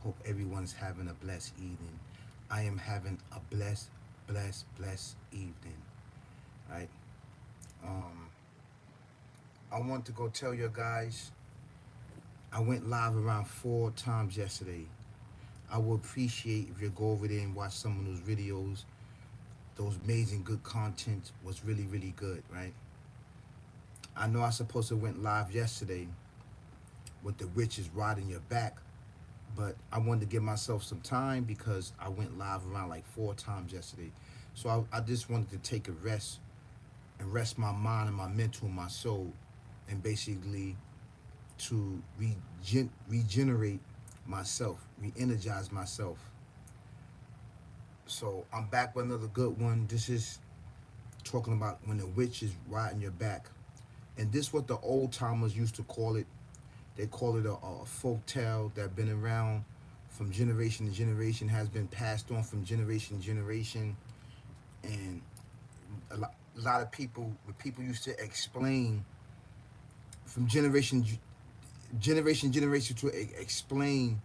Hope everyone's having a blessed evening. I am having a blessed evening. Right? Um, I want to go tell you guys. I went live around 4 times yesterday. I would appreciate if you go over there and watch some of those videos. Those amazing good content was really good, right? I know I supposed to went live yesterday with the witches riding your back, but I wanted to give myself some time because I went live around like 4 times yesterday. So I just wanted to take a rest and rest my mind and my mental and my soul, and basically to regenerate myself, re-energize myself. So I'm back with another good one. This is talking about when the witch is riding your back. And this what the old timers used to call it. They call it a folk tale that been around from generation to generation, has been passed on from generation to generation. And a lot of people used to explain from generation to explain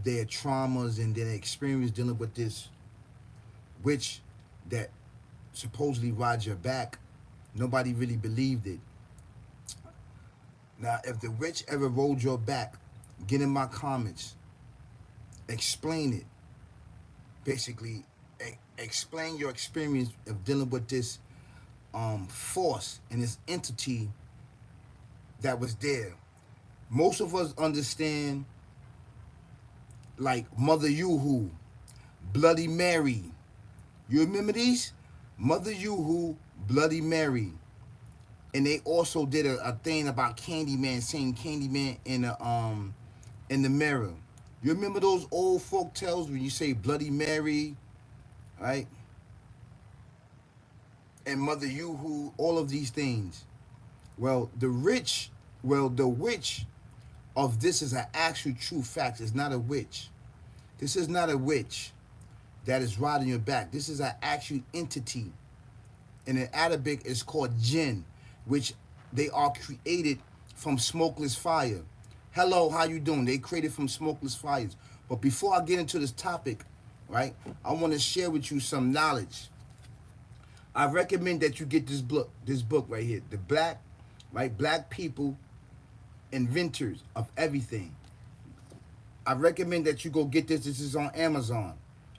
their traumas and their experience dealing with this witch that supposedly rides your back. Nobody really believed it. Now, if the witch ever rolled your back, get in my comments, explain it. Basically, explain your experience of dealing with this force and this entity that was there. Most of us understand like Mother Yoo-Hoo, Bloody Mary. You remember these? Mother Yoo-Hoo, Bloody Mary. And they also did a thing about Candyman, saying Candyman in the mirror. You remember those old folk tales when you say Bloody Mary, right? And Mother Yoo-Hoo, all of these things. Well, the witch of this is an actual true fact. It's not a witch. This is not a witch that is riding your back. This is an actual entity. And in Arabic, it's called jinn, which they are created from smokeless fire. Hello, how you doing? They created from smokeless fires. But before I get into this topic, right, I want to share with you some knowledge. I recommend that you get this book right here, the Black People Inventors of Everything. I recommend that you go get this. This is on Amazon.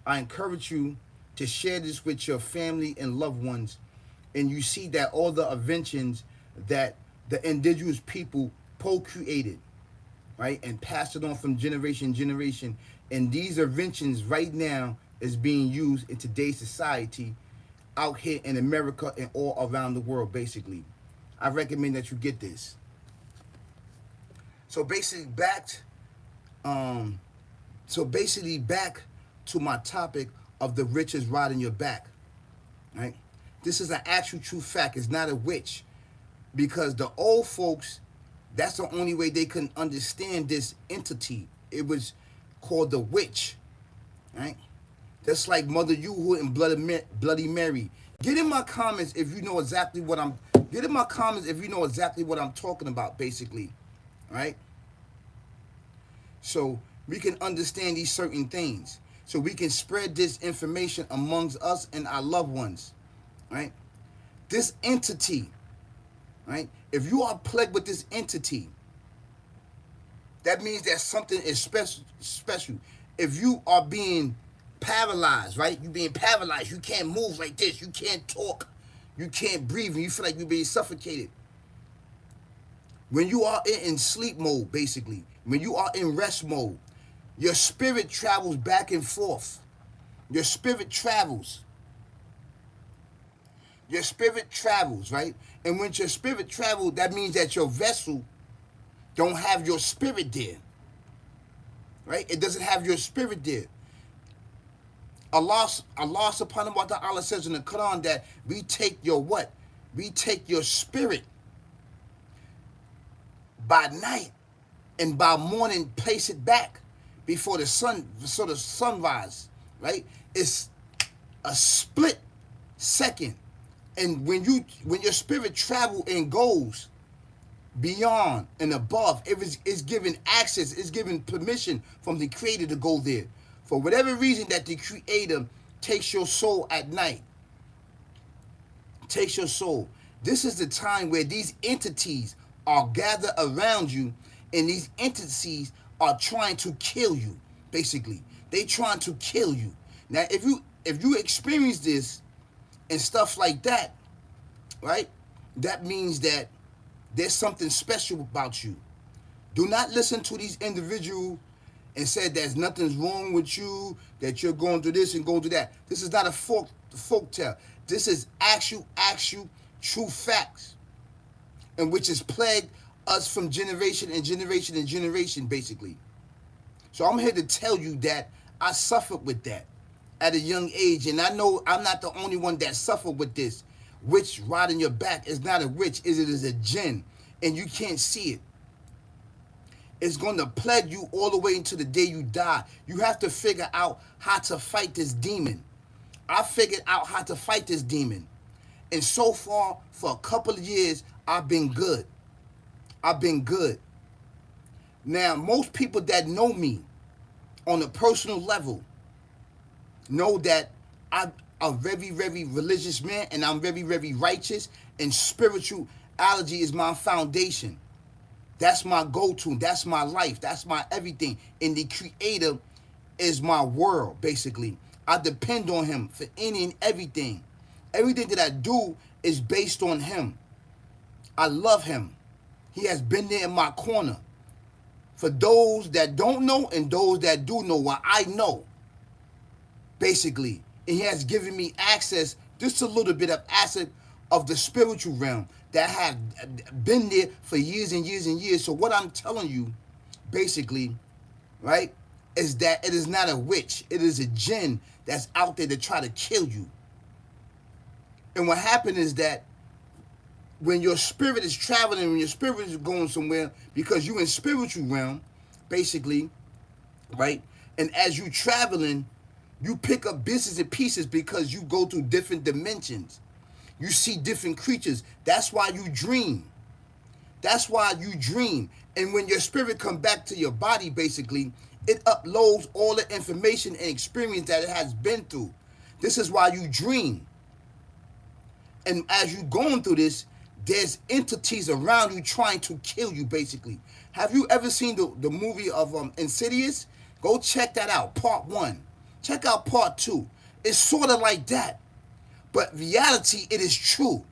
I encourage you to share this with your family and loved ones, and you see that all the inventions that the indigenous people procreated, right, and passed it on from generation to generation, and these inventions right now is being used in today's society out here in America and all around the world, basically. I recommend that you get this. So basically um, back to my topic of the riches riding your back, right? This is an actual true fact. It's not a witch, because the old folks, that's the only way they can understand this entity. It was called the witch, right? Just like Mother Yoo-Hoo and Bloody Mary. Get in my comments if you know exactly what I'm. Get in my comments if you know exactly what I'm talking about, basically, right? So we can understand these certain things. So we can spread this information amongst us and our loved ones, right? This entity, right? If you are plagued with this entity, that means that something is special. If you are being paralyzed, right? You're being paralyzed. You can't move like this. You can't talk. You can't breathe. And you feel like you're being suffocated. When you are in sleep mode, basically, when you are in rest mode, your spirit travels back and forth. Your spirit travels. Your spirit travels, right? And when your spirit travels, that means that your vessel don't have your spirit there, right? It doesn't have your spirit there. Allah subhanahu wa ta'ala says in the Quran that we take your what? We take your spirit by night, and by morning place it back before the sunrise, right? It's a split second. And when your spirit travel and goes, beyond and above. It's given access, it's given permission from the Creator to go there. For whatever reason that the Creator takes your soul at night, takes your soul. This is the time where these entities are gathered around you, and these entities are trying to kill you. Basically, they trying to kill you. Now, if you experience this and stuff like that, right? That means that there's something special about you. Do not listen to these individuals and say there's nothing's wrong with you, that you're going through this and going through that. This is not a folk tale. This is actual true facts, and which has plagued us from generation and generation and generation, basically. So I'm here to tell you that I suffered with that at a young age, and I know I'm not the only one that suffered with this. Witch riding your back is not a witch, it is a jinn, and you can't see it. It's going to plague you all the way until the day you die. You have to figure out how to fight this demon. I figured out how to fight this demon. And so far, for a couple of years, I've been good. I've been good. Now, most people that know me on a personal level know that I'm a very, very religious man, and I'm very, very righteous, and spirituality is my foundation. That's my go-to. That's my life. That's my everything. And the Creator is my world, basically. I depend on Him for any and everything. Everything that I do is based on Him. I love Him. He has been there in my corner. For those that don't know and those that do know, what I know, basically. And He has given me access, just a little bit of access of the spiritual realm that have been there for years and years and years. So what I'm telling you, basically, right, is that it is not a witch. It is a jinn that's out there to try to kill you. And what happened is that when your spirit is traveling, when your spirit is going somewhere, because you in spiritual realm, basically, right, and as you traveling, you pick up bits and pieces because you go through different dimensions. You see different creatures. That's why you dream. That's why you dream. And when your spirit comes back to your body, basically, it uploads all the information and experience that it has been through. This is why you dream. And as you're going through this, there's entities around you trying to kill you, basically. Have you ever seen the movie of Insidious? Go check that out, part 1. Check out part 2. It's sort of like that. But reality, it is true.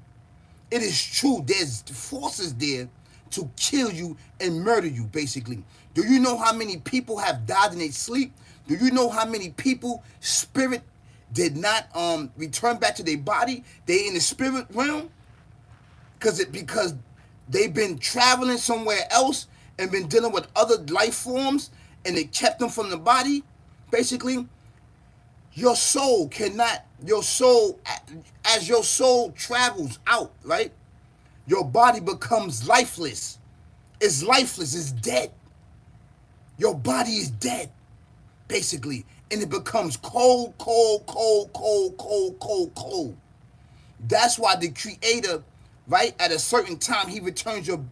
It is true. There's forces there to kill you and murder you, basically. Do you know how many people have died in their sleep? Do you know how many people spirit did not return back to their body? They in the spirit realm because they've been traveling somewhere else and been dealing with other life forms, and it kept them from the body. Basically, your soul cannot, as your soul travels out, right? Your body becomes lifeless. It's lifeless, it's dead. Your body is dead, basically. And it becomes cold, cold, cold, cold, cold, cold, cold. That's why the Creator, right, at a certain time, He returns your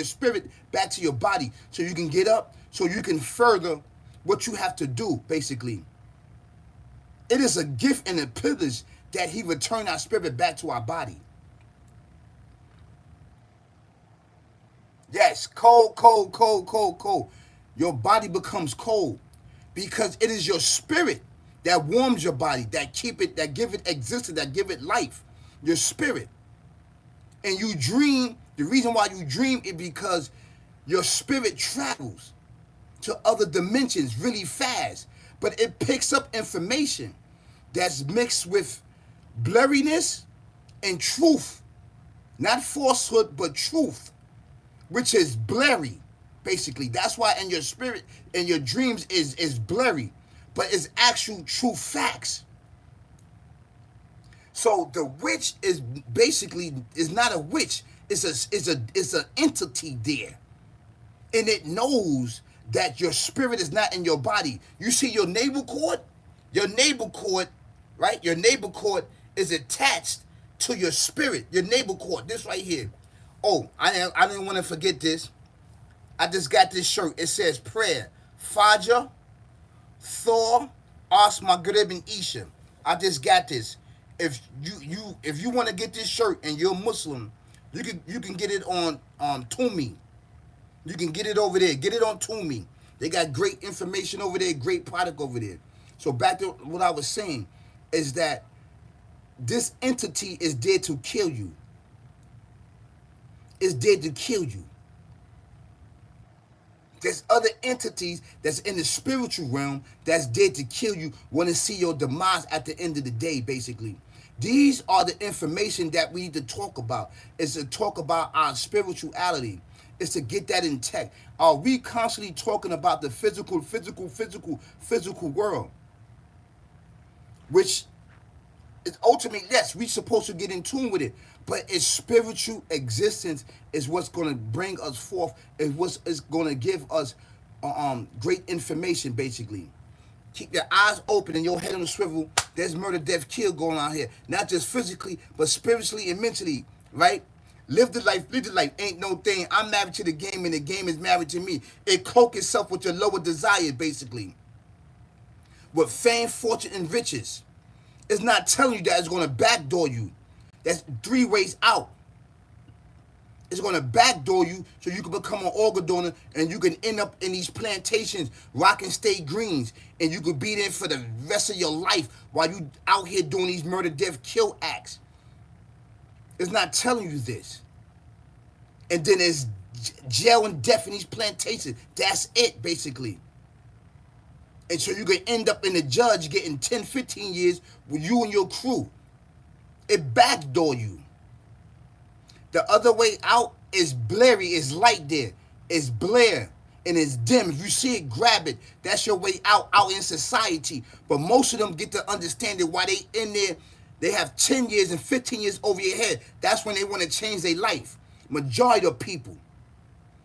spirit back to your body so you can get up, so you can further what you have to do, basically. It is a gift and a privilege that He returned our spirit back to our body. Yes, cold, cold, cold, cold, cold. Your body becomes cold because it is your spirit that warms your body, that give it existence, that give it life. Your spirit. And you dream. The reason why you dream is because your spirit travels to other dimensions really fast, but it picks up information that's mixed with blurriness and truth. Not falsehood, but truth, which is blurry, basically. That's why in your spirit, in your dreams is blurry, but it's actual true facts. So the witch is basically not a witch. It's an entity there, and it knows that your spirit is not in your body. You see your navel cord? Your navel cord, right? Your navel cord is attached to your spirit. Your navel cord, this right here. Oh, I didn't want to forget this. I just got this shirt. It says prayer. Fajr, Thor, Ars Maghrib, and Isha. I just got this. If you want to get this shirt and you're Muslim, you can get it on Tumi. You can get it over there. Get it on Tumi. They got great information over there, great product over there. So back to what I was saying is that this entity is there to kill you. It's there to kill you. There's other entities that's in the spiritual realm that's there to kill you, want to see your demise at the end of the day, basically. These are the information that we need to talk about. Is to talk about our spirituality. Is to get that in check. Are we constantly talking about the physical world? Which is ultimately, yes, we're supposed to get in tune with it. But its spiritual existence is what's going to bring us forth, is what's going to give us great information, basically. Keep your eyes open and your head on the swivel. There's murder, death, kill going on here. Not just physically, but spiritually and mentally, right? Live the life, live the life. Ain't no thing. I'm married to the game and the game is married to me. It cloak itself with your lower desire, basically. With fame, fortune, and riches. It's not telling you that it's going to backdoor you. That's 3 ways out. It's going to backdoor you so you can become an organ donor and you can end up in these plantations rocking state greens and you could be there for the rest of your life while you out here doing these murder, death, kill acts. It's not telling you this. And then there's jail and death in these plantations. That's it, basically. And so you can end up in the judge getting 10, 15 years with you and your crew. It backdoor you. The other way out is blurry, is light there. It's blare and it's dim. If you see it, grab it. That's your way out in society. But most of them get to understand it while they in there. They have 10 years and 15 years over your head. That's when they want to change their life. Majority of people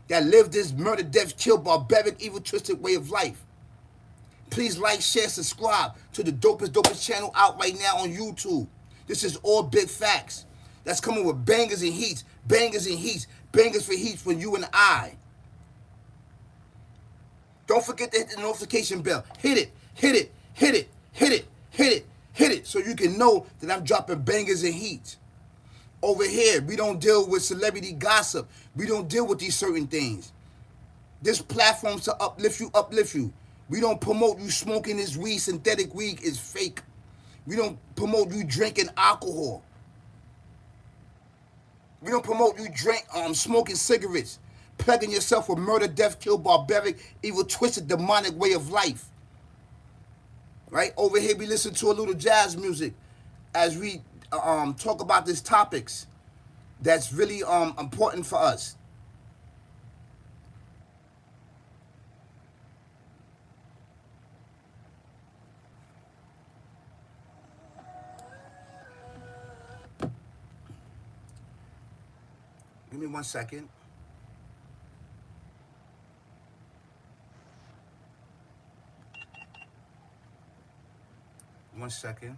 that live this murder, death, kill, barbaric, evil, twisted way of life. Please like, share, subscribe to the dopest channel out right now on YouTube. This is all big facts. That's coming with bangers and heats, bangers and heats, bangers for heats for you and I. Don't forget to hit the notification bell. Hit it, hit it, hit it, hit it, hit it, hit it, so you can know that I'm dropping bangers and heats. Over here, we don't deal with celebrity gossip. We don't deal with these certain things. This platform's to uplift you, uplift you. We don't promote you smoking this weed. Synthetic weed is fake. We don't promote you drinking alcohol. We don't promote you smoking cigarettes, plaguing yourself with murder, death, kill, barbaric, evil, twisted, demonic way of life. Right? Over here, we listen to a little jazz music as we talk about these topics that's really important for us. Give me 1 second. One second.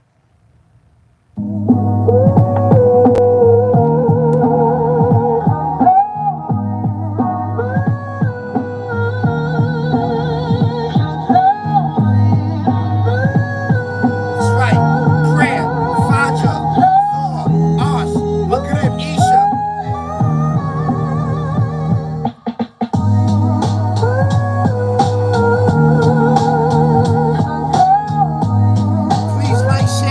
That's right. Prayer, Fajr, Thor, Ars, Maghrib, Isha. Please like, share.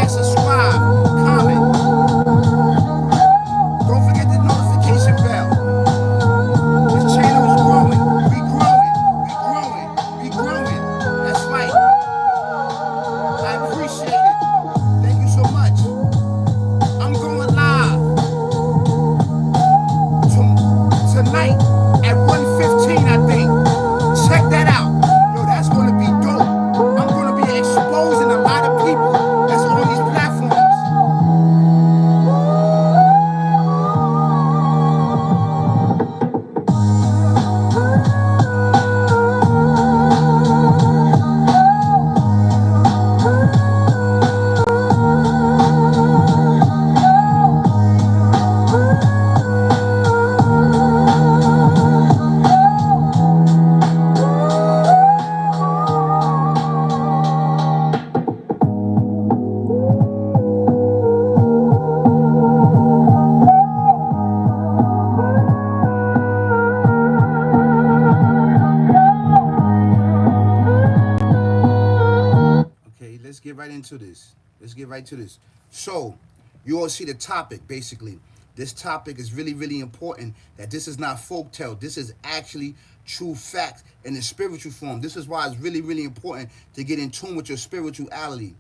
let's get right into this. Let's get right to this. So, you all see the topic, basically. This topic is really, really important, that this is not folktale. This is actually true fact in the spiritual form. This is why it's really, really important to get in tune with your spirituality.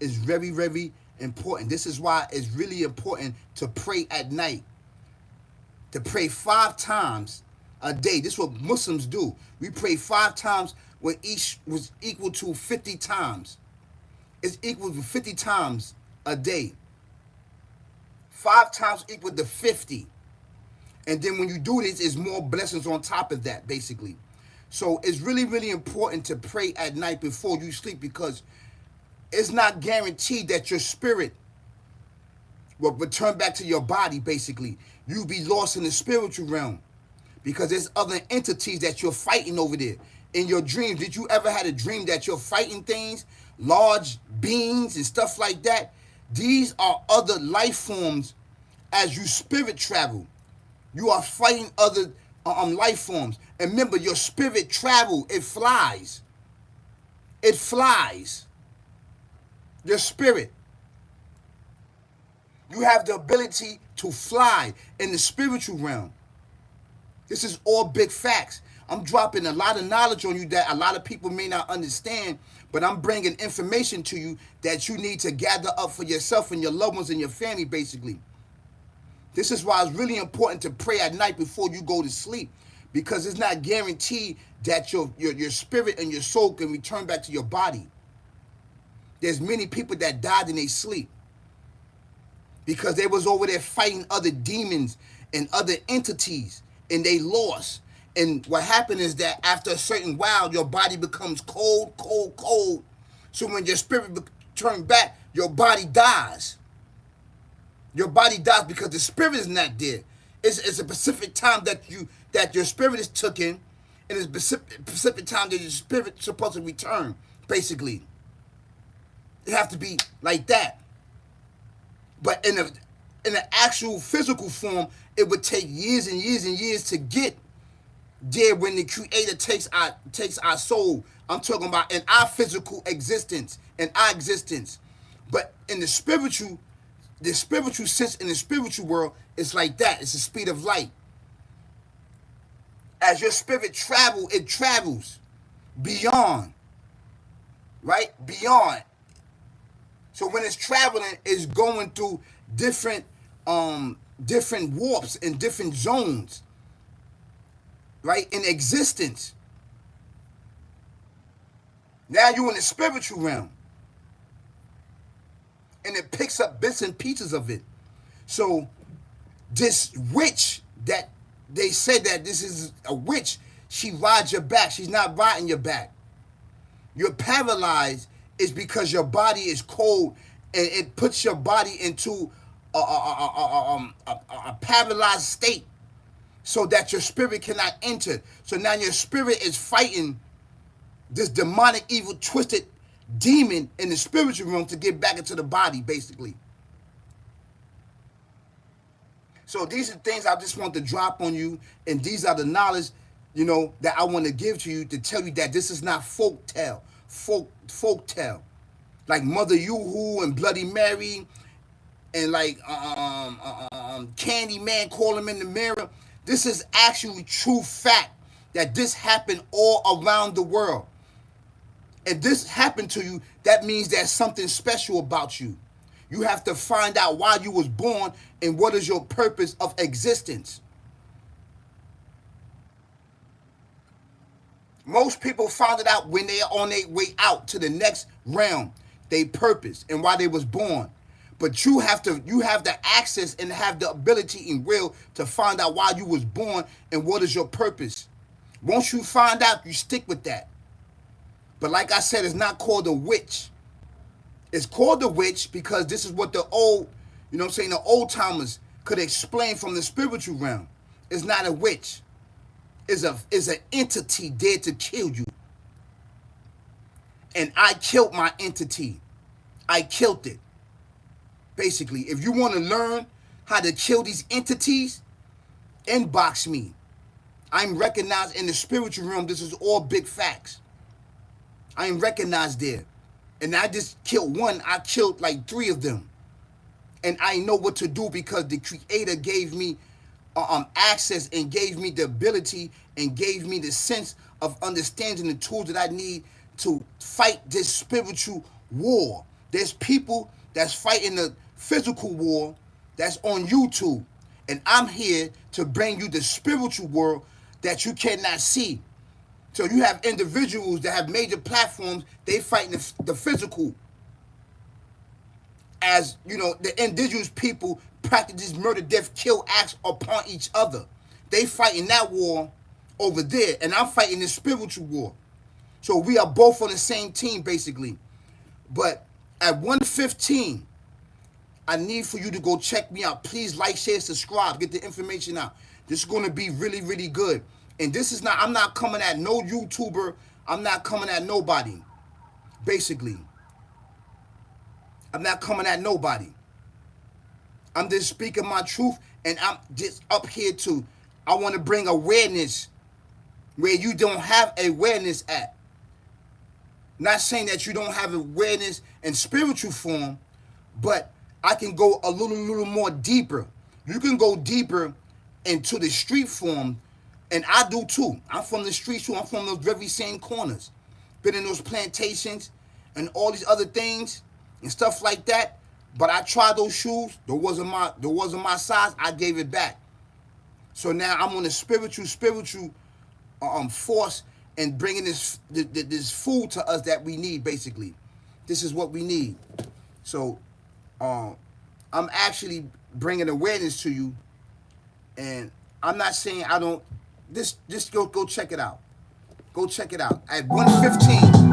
It's very, very important. This is why it's really important to pray at night. To pray 5 times a day. This is what Muslims do. We pray 5 times when each was equal to 50 times. It's equal to 50 times a day. 5 times equal to 50. And then when you do this, it's more blessings on top of that, basically. So it's really, really important to pray at night before you sleep, because it's not guaranteed that your spirit will return back to your body, basically. You'll be lost in the spiritual realm because there's other entities that you're fighting over there. In your dreams, did you ever had a dream that you're fighting things, large beings and stuff like that? These are other life forms. As you spirit travel, you are fighting other life forms. And remember, your spirit travel, it flies. It flies. Your spirit. You have the ability to fly in the spiritual realm. This is all big facts. I'm dropping a lot of knowledge on you that a lot of people may not understand, but I'm bringing information to you that you need to gather up for yourself and your loved ones and your family, basically. This is why it's really important to pray at night before you go to sleep, because it's not guaranteed that your spirit and your soul can return back to your body. There's many people that died in their sleep because they was over there fighting other demons and other entities, and they lost. And what happened is that after a certain while, your body becomes cold, cold, cold. So when your spirit turns back, your body dies. Your body dies because the spirit is not there. It's a specific time that your spirit is taken, and it's a specific time that your spirit is supposed to return, basically. It have to be like that. But in an actual physical form, it would take years and years and years to get there when the Creator takes our soul. I'm talking about in our physical existence, in our existence. But in the spiritual sense, in the spiritual world, it's like that. It's the speed of light. As your spirit travels, it travels beyond, right? Beyond. So when it's traveling, it's going through different warps and different zones, right, in existence. Now you're in the spiritual realm, and it picks up bits and pieces of it. So this witch that they said that this is a witch, she rides your back. She's not riding your back. You're paralyzed is because your body is cold, and it puts your body into a paralyzed state so that your spirit cannot enter. So now your spirit is fighting this demonic, evil, twisted demon in the spiritual realm to get back into the body, basically. So these are things I just want to drop on you, and these are the knowledge, that I want to give to you to tell you that this is not folk tale. Folk tale, like Mother Yoo-Hoo and Bloody Mary, and like Candyman call him in the mirror. This is actually true fact that this happened all around the world. If this happened to you, that means there's something special about you. You have to find out why you was born and what is your purpose of existence. Most people found it out when they are on their way out to the next realm, their purpose and why they was born. But you have the access and have the ability and will to find out why you was born and what is your purpose. Once you find out, you stick with that. But like I said, it's not called a witch. It's called a witch because this is what the old timers could explain from the spiritual realm. It's not a witch. Is an entity there to kill you. And I killed my entity. I killed it. Basically, if you want to learn how to kill these entities, inbox me. I'm recognized in the spiritual realm. This is all big facts. I am recognized there. And I just killed one. I killed like three of them. And I know what to do because the Creator gave me access and gave me the ability and gave me the sense of understanding the tools that I need to fight this spiritual war. There's people that's fighting the physical war that's on YouTube. And I'm here to bring you the spiritual world that you cannot see. So you have individuals that have major platforms, they fighting the physical. As you know, the indigenous people practice this murder, death, kill acts upon each other. They fighting that war over there, and I'm fighting this spiritual war. So we are both on the same team, basically. But at 1:15, I need for you to go check me out. Please like, share, subscribe, get the information out. This is going to be really, really good. And this is not, I'm not coming at no YouTuber. I'm not coming at nobody, basically. I'm not coming at nobody. I'm just speaking my truth, and I'm just up here to, I want to bring awareness where you don't have awareness at. Not saying that you don't have awareness in spiritual form, but I can go a little more deeper. You can go deeper into the street form, and I do too. I'm from the streets too. I'm from those very same corners. Been in those plantations and all these other things and stuff like that. But I tried those shoes. There wasn't my size. I gave it back. So now I'm on a spiritual force and bringing this food to us that we need. Basically, this is what we need. So I'm actually bringing awareness to you, and I'm not saying I don't. Just go check it out. Go check it out at 1:15.